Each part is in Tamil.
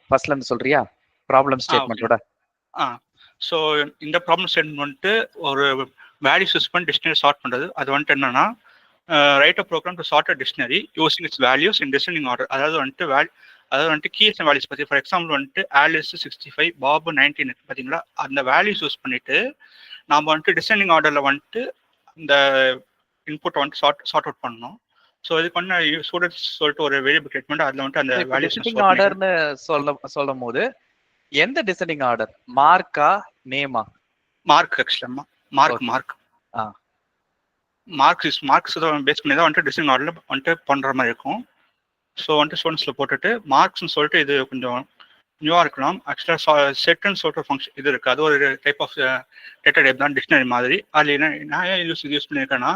ஃபர்ஸ்ட்ல இருந்து சொல்றியா ப்ராப்ளம் ஸ்டேட்மெண்ட்டோட? ஸோ இந்த ப்ராப்ளம் ஸ்டேட்மெண்ட் வந்துட்டு ஒரு வேல்யூஸ் யூஸ் பண்ணி டிக்ஷனரி சார்ட் பண்ணுறது. அது வந்துட்டு என்னன்னா write a program to sort a dictionary using its values in descending order. அதாவது வந்துட்டு கீஸ் அண்ட் வேல்யூஸ் பற்றி ஃபார் எக்ஸாம்பிள் வந்துட்டு ஆலிஸ் 65 பாபு 19 பார்த்தீங்களா, அந்த வேல்யூஸ் யூஸ் பண்ணிட்டு நாம் வந்துட்டு டிசெண்டிங் ஆர்டரில் வந்துட்டு இந்த இன்புட்டை வந்துட்டு சார்ட் அவுட் பண்ணணும். ஸோ இதுக்கு வந்து ஸ்டூடெண்ட்ஸ் சொல்லிட்டு ஒரு வேரியபிள் கிரியேட் பண்ணி அதில் வந்துட்டு அந்த வேல்யூஸ் டிசெண்டிங் ஆர்டர்னு சொல்லும் போது எந்த டிசெண்டிங் ஆர்டர்? மார்க்கா நேமா? மார்க் ஆக்சுவலா மார்க்ஸ் பேஸ் பண்ணி தான் வந்துட்டு டிசைனிங் ஆர்டர்ல வந்துட்டு பண்ற மாதிரி இருக்கும். ஸோ வந்துட்டு ஸ்டூடெண்ட்ஸ்ல போட்டுட்டு மார்க்ஸ்னு சொல்லிட்டு இது கொஞ்சம் நியூவா இருக்கலாம். ஆக்சுவலா செட்னு சொல்லிட்டு ஃபங்க்ஷன் இது இருக்கு. அது ஒரு டைப் ஆஃப் டேட்டா டைப் தான், டிக்ஷனரி மாதிரி. அதில் என்ன நான் ஏன் யூஸ் பண்ணியிருக்கேன்னா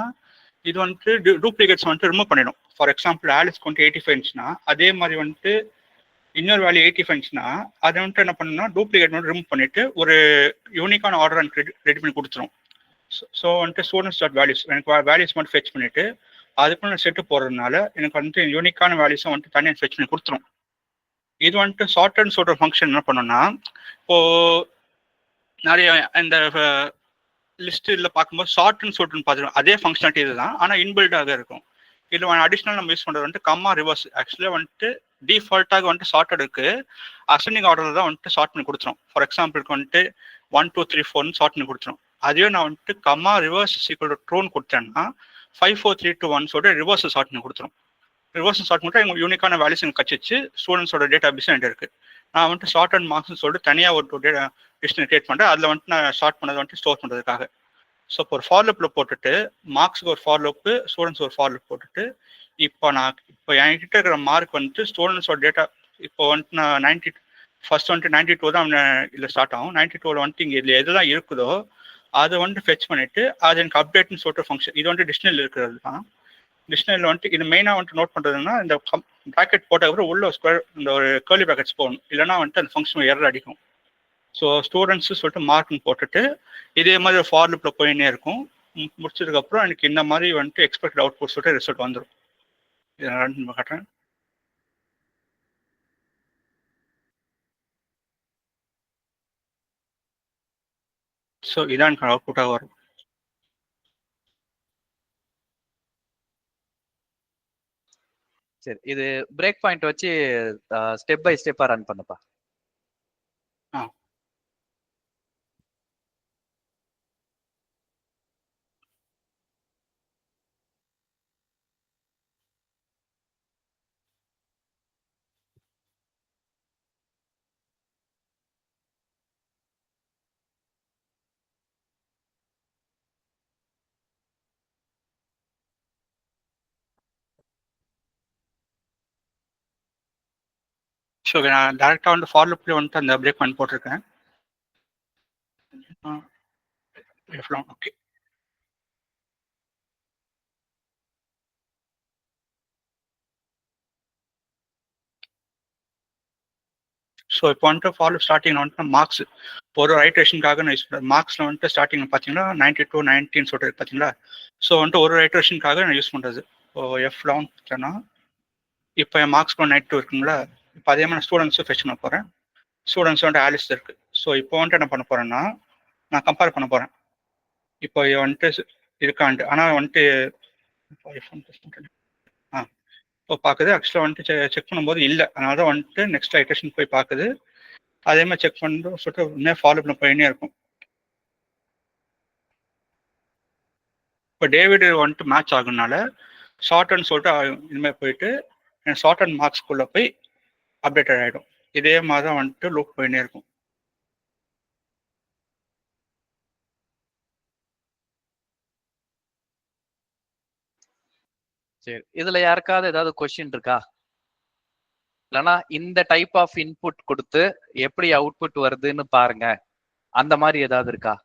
இது வந்துட்டு டூப்ளிகேட்ஸ் வந்துட்டு ரிமூவ் பண்ணிடும். ஃபார் எக்ஸாம்பிள் ஆலிஸ்க்கு வந்துட்டு 85 இருந்துச்சுன்னா அதே மாதிரி வந்துட்டு இன்னொரு வேல்யூ 85 இருந்துச்சுன்னா அதை வந்துட்டு என்ன பண்ணணும்னா டூப்ளிகேட் மட்டும் ரிமூவ் பண்ணிட்டு ஒரு யூனிக்கான ஆர்டர் ரெடி பண்ணி கொடுத்துரும். ஸோ வந்துட்டு ஸ்டூடெண்ட்ஸ் டாட் வேல்யூஸ் எனக்கு வேல்யூஸ் மட்டும் ஃபெச் பண்ணிட்டு அதுக்குள்ள செட்டு போடுறதுனால எனக்கு வந்துட்டு யூனிக்கான வேல்யூஸும் வந்துட்டு தனியாக ஃபெச் பண்ணி கொடுத்துரும். இது வந்துட்டு சார்ட்னு சொல்கிற ஃபங்க்ஷன் என்ன பண்ணோம்னா இப்போ நிறைய இந்த லிஸ்ட்டில் பார்க்கும்போது ஷார்ட்னு சொல்லிட்டு பார்த்துருவோம். அதே ஃபங்க்ஷனாலிட்டி இதுதான், ஆனால் இன்பில்டாக இருக்கும். இதில் அடிஷ்னல் நம்ம யூஸ் பண்ணுறது வந்துட்டு கம்மா ரிவர்ஸ். ஆக்சுவலாக வந்துட்டு டிஃபால்ட்டாக வந்துட்டு ஷார்ட்டடுக்கு அசெண்டிங் ஆர்டரில் தான் வந்துட்டு ஷார்ட் பண்ணி கொடுத்துரும். ஃபார் எக்ஸாம்பிளுக்கு வந்துட்டு 1 2 3 4 ஷார்ட் பண்ணி கொடுத்துரும். அதுவே நான் வந்துட்டு கம்மா ரிவர்ஸ் ஈக்குவல் டு ட்ரூன்னு கொடுத்தேன்னா 5 4 3 2 1 சொல்லிட்டு ரிவர்ஸ் ஷார்ட் பண்ணி கொடுத்துரும். ரிவர்ஸ் ஷார்ட் பண்ணிட்டு எங்கள் யூனிக்கான வேல்யூஸ் எனக்கு கச்சிச்சு ஸ்டூடெண்ட்ஸோட டேட்டா பேஸ் என்கிட்ட இருக்குது. நான் வந்துட்டு ஷார்ட் அண்ட் மார்க்ஸ்னு சொல்லிட்டு தனியாக ஒரு டேட்டா டிக்ஷனரி கிரியேட் பண்ணுறேன். அதில் வந்துட்டு நான் ஷார்ட் பண்ணதை வந்துட்டு ஸ்டோர் பண்ணுறதுக்காக. ஸோ இப்போ ஒரு ஃபார்லூப்பில் போட்டுட்டு மார்க்ஸுக்கு ஒரு ஃபார்லூப்பு, ஸ்டூடெண்ட்ஸ் ஒரு ஃபார்லூப் போட்டுட்டு இப்போ என்கிட்ட இருக்கிற மார்க் வந்துட்டு ஸ்டூடெண்ட்ஸோட டேட்டா இப்போ வந்துட்டு நான் 90 ஃபர்ஸ்ட் வந்துட்டு 92 தான் இதில் ஸ்டார்ட் ஆகும். 92 வந்துட்டு இங்கே இதில் எதுலாம் இருக்குதோ அதை வந்துட்டு ஃபெச் பண்ணிட்டு அது எனக்கு அப்டேட்னு சொல்லிட்டு ஃபங்க்ஷன். இது வந்துட்டு டிக்ஷனரியில் இருக்கிறது தான். டிக்ஷனரியில் வந்துட்டு இது மெயினாக வந்துட்டு நோட் பண்ணுறதுன்னா இந்த ப்ராக்கெட் போட்டதுக்கப்புறம் உள்ள ஸ்கொயர் இந்த ஒரு கேர்லி ப்ராக்கெட்ஸ் போகணும், இல்லைனா வந்துட்டு அந்த ஃபங்க்ஷன் எரர் அடிக்கும். ஸோ ஸ்டூடெண்ட்ஸு சொல்லிட்டு மார்க்னு போட்டுட்டு இதே மாதிரி ஒரு ஃபார் லூப்பில் போயின்னே இருக்கும். முடிச்சதுக்கப்புறம் எனக்கு இந்த மாதிரி வந்துட்டு எக்ஸ்பெக்டட் அவுட்புட் சொல்லிட்டு ரிசல்ட் வந்துடும். இதை நான் காட்டுறேன். ஸோ இதான் எனக்கு அவுட்புட்டாக வரும். சரி, இது பிரேக் பாயிண்ட் வச்சு ஸ்டெப் பை ஸ்டெப்பா ரன் பண்ணுப்பா. ஸோ நான் டேரெக்டாக வந்து ஃபார் லூப்லேயே வந்துட்டு அந்த பிரேக் பாயிண்ட் போட்டிருக்கேன். ஓகே, ஸோ இப்போ வந்துட்டு ஃபார் லூப் ஸ்டார்டிங் வந்துட்டு மார்க்ஸ் ஒரு ஐட்ரேஷனுக்காக நான் யூஸ் பண்ணுறேன். மார்க்ஸில் வந்துட்டு ஸ்டார்டிங் பார்த்தீங்கன்னா 92 19 சொல்கிறது பார்த்தீங்களா. ஸோ வந்துட்டு ஒரு ஐட்ரேஷனுக்காக நான் யூஸ் பண்ணுறது. இப்போ எஃப் லாங் பார்த்தேன்னா இப்போ என் மார்க்ஸ் 92 இருக்குங்களா. இப்போ அதே மாதிரி ஸ்டூடெண்ட்ஸும் ஃபெச் பண்ண போகிறேன். ஸ்டூடெண்ட்ஸ் வந்துட்டு ஆலிஸ் இருக்குது. ஸோ இப்போ வந்துட்டு என்ன பண்ண போகிறேன்னா நான் கம்பேர் பண்ண போகிறேன். இப்போ வந்துட்டு இருக்காண்டு, ஆனால் வந்துட்டு இப்போ பார்க்குது. ஆக்சுவலாக வந்துட்டு செக் பண்ணும்போது இல்லை, அதனால தான் வந்துட்டு நெக்ஸ்ட் ஐட்ரேஷன் போய் பார்க்குது. அதே மாதிரி செக் பண்ணி சொல்லிட்டு இன்னும் ஃபாலோ பண்ண போயினே இருக்கும். இப்போ டேவிட் வந்துட்டு மேட்ச் ஆகுனால ஷார்ட்னு சொல்லிட்டு இனிமேல் போயிட்டு ஷார்ட் அண்ட் மார்க்ஸ்குள்ளே போய் அப்டேட்டட் ஆகிடும். இதே மாதிரி தான் வந்துட்டு லூப் போயினே இருக்கும். சரி, இதுல யாருக்காவது ஏதாவது கொஸ்டின் இருக்கா? இல்லைன்னா இந்த டைப் ஆஃப் இன்புட் கொடுத்து எப்படி அவுட்புட் வருதுன்னு பாருங்க, அந்த மாதிரி ஏதாவது இருக்கா?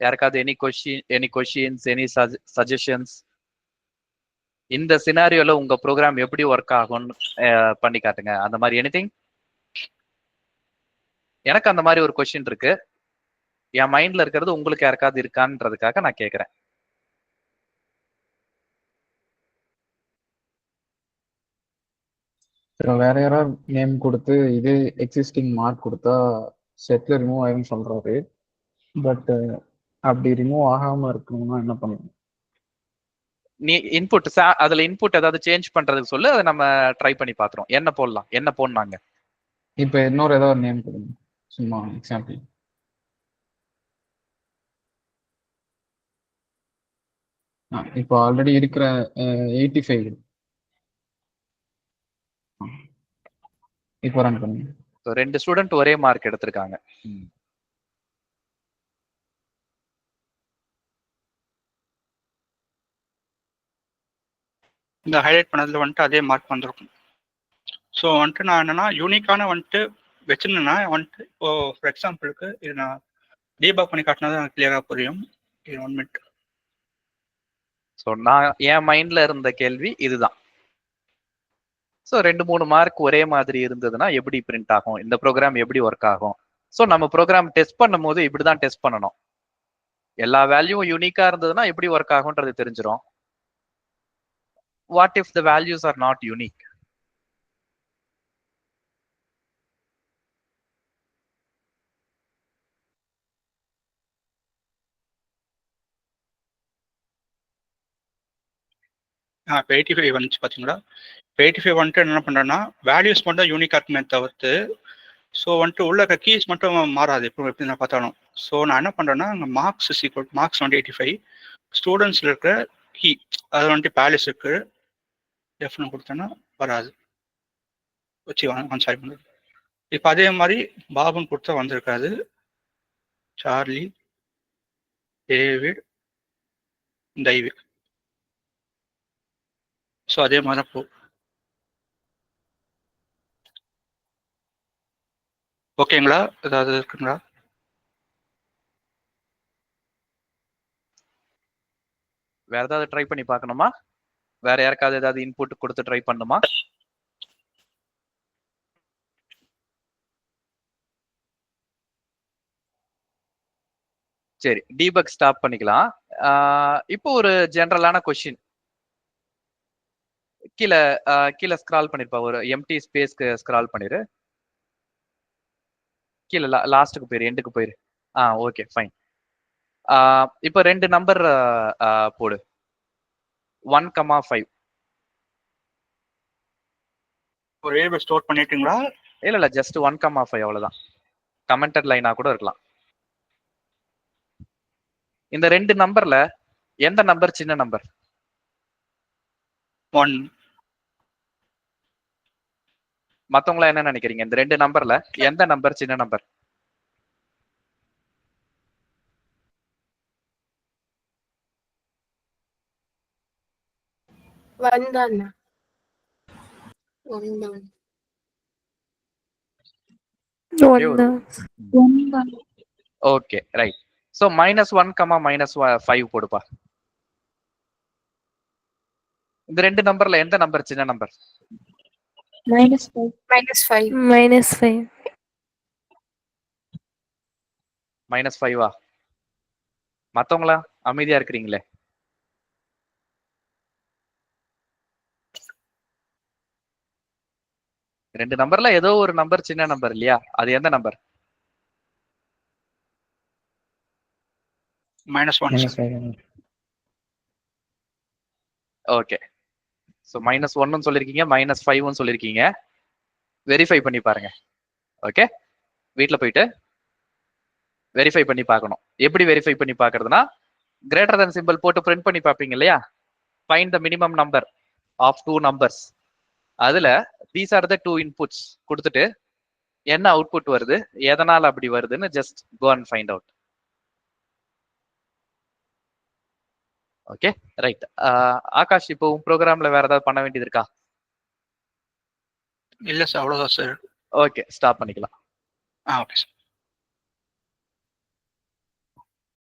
யாருக்காவது எனி கொஸ்டின்ஸ், எனி சஜஷன்ஸ்? இந்த சினாரியோல உங்க ப்ரோக்ராம் எப்படி ஒர்க் ஆகும்னு பண்ணி காட்டுங்க, அந்த மாதிரி எனிதிங்? எனக்கு அந்த மாதிரி ஒரு கொஸ்டின் இருக்கு, என் மைண்ட்ல இருக்கிறது உங்களுக்கு யாருக்காவது இருக்கான்றதுக்காக நான் கேட்கிறேன். வேற யாராவது நேம் கொடுத்து இதே எக்ஸிஸ்டிங் மார்க் கொடுத்தா செட்ல ரிமூவ் ஆகும்னு சொல்றாரு. பட் அப்படி ரிமூவ் ஆகாம இருக்கணும்னா என்ன பண்ணணும்? நீ இன்புட் அதுல இன்புட் ஏதாவது சேஞ்ச் பண்றதுக்கு சொல்லு, அதை நம்ம ட்ரை பண்ணி பாத்துறோம். என்ன போடலாம், என்ன போடனாங்க. இப்ப இன்னொரு ஏதாவது நேம் கொடுங்க, சும்மா எக்ஸாம்பிள். இப்போ ஆல்ரெடி இருக்கிற 85 இப்போ ரன் பண்ணுங்க. 2 ஸ்டூடெண்ட் ஒரே மார்க் எடுத்திருக்காங்க. இந்த ஹைலைட் பண்ணதுல வந்துட்டு அதே மார்க் வந்திருக்கும். ஸோ வந்துட்டு நான் என்னன்னா யூனிக்கான வந்துட்டு வச்சிருந்தேன்னா வந்துட்டு இப்போ ஃபார் எக்ஸாம்பிளுக்கு இது நான் டீபாக் பண்ணி காட்டினது எனக்கு கிளியராக புரியும். இது 1 மினிட். ஸோ நான் என் மைண்ட்ல இருந்த கேள்வி இதுதான். ஸோ 2-3 மார்க் ஒரே மாதிரி இருந்ததுன்னா எப்படி பிரிண்ட் ஆகும், இந்த ப்ரோக்ராம் எப்படி ஒர்க் ஆகும்? ஸோ நம்ம ப்ரோக்ராம் டெஸ்ட் பண்ணும் போது இப்படிதான் டெஸ்ட் பண்ணணும். எல்லா வேல்யூவும் யூனிக்கா இருந்ததுன்னா எப்படி ஒர்க் ஆகும்ன்றது தெரிஞ்சிடும். What if the values are not unique? இப்போ 85 வந்துச்சு பார்த்தீங்களா? 85 வந்துட்டு என்ன பண்ணுறேன்னா வேல்யூஸ் மட்டும் தான் யூனிக்காக இருக்குமே தவிர்த்து ஸோ வந்துட்டு உள்ள இருக்க கீஸ் மட்டும் மாறாது இப்போ எப்படி நான் பார்த்தாலும். ஸோ நான் என்ன பண்ணுறேன்னா அங்கே மார்க்ஸ் வந்துட்டு 85 ஸ்டூடெண்ட்ஸில் இருக்கிற கீ அது வந்துட்டு பேலஸ் இருக்கு எஃப்னு கொடுத்தேன்னா வராது. வச்சு சாரி பண்ணுறது. இப்போ அதே மாதிரி பாபுன்னு கொடுத்தா வந்திருக்காது. Charlie, David, டைவிட். ஸோ அதே மாதிரி தான் போ. ஓகேங்களா? ஏதாவது இருக்குங்களா? வேற ஏதாவது ட்ரை பண்ணி பார்க்கணுமா? வேற யாருக்காவது ஏதாவது இன்புட் கொடுத்து ட்ரை பண்ணுமா? சரி, டீபக் ஸ்டாப் பண்ணிக்கலாம். இப்போ ஒரு ஜெனரலான கொஸ்டின் கீழே ஸ்க்ரால் பண்ணிருப்பா, ஒரு எம்டி ஸ்பேஸ்க்கு ஸ்க்ரால் பண்ணிரு. கீழே லாஸ்ட்டுக்கு போயிரு, எண்டுக்கு போயிரு. Okay fine. இப்போ 2 நம்பர் போடு. 1,5. ஒரு வேரியபிள் ஸ்டோர் பண்ணிட்டீங்களா? இல்ல ஜஸ்ட் 1,5 அவ்வளவுதான். கமெண்டட் லைனா கூட இருக்கலாம். இந்த 2 நம்பர்ல எந்த நம்பர் சின்ன நம்பர்? 1. மத்தவங்களா என்ன நினைக்கிறீங்க? இந்த 2 நம்பர்ல எந்த நம்பர் சின்ன நம்பர்? 1 தானா? 1 தான். Okay right. சோ -1, -5 போடுப்பா. இந்த 2 நம்பர்ல எந்த நம்பர் சின்ன நம்பர்? -5. -5 மத்தவங்களா அமைதியா இருக்கிறீங்களே? ரெண்டு நம்பர்ல ஏதோ ஒரு நம்பர் சின்ன நம்பர் இல்லையா? அது எந்த நம்பர்? -1. ஓகே. சோ -1 சொல்லிருக்கீங்க, -5 சொல்லிருக்கீங்க. வெரிஃபை பண்ணி பாருங்க. ஓகே, வீட்ல போயிட்டு வெரிஃபை பண்ணி பார்க்கணும். எப்படி வெரிஃபை பண்ணி பார்க்கிறதுனா, கிரேட்டர் than சிம்பிள் போட்டு பிரிண்ட் பண்ணி பார்ப்பீங்க இல்லையா? Find the minimum number of 2 numbers. அதுல தீஸ் ஆர் த 2 இன்புட்ஸ் கொடுத்துட்டு என்ன அவுட்புட் வருது, எதனால அப்படி வருதுன்னு just go and find out. Okay right. Akash, இப்போ ப்ரோக்ராம்ல வேற ஏதாவது பண்ண வேண்டியது இருக்கா? இல்ல சார், அவ்வளவுதான் சார். ஓகே, ஸ்டாப் பண்ணிக்கலாம். Okay sir.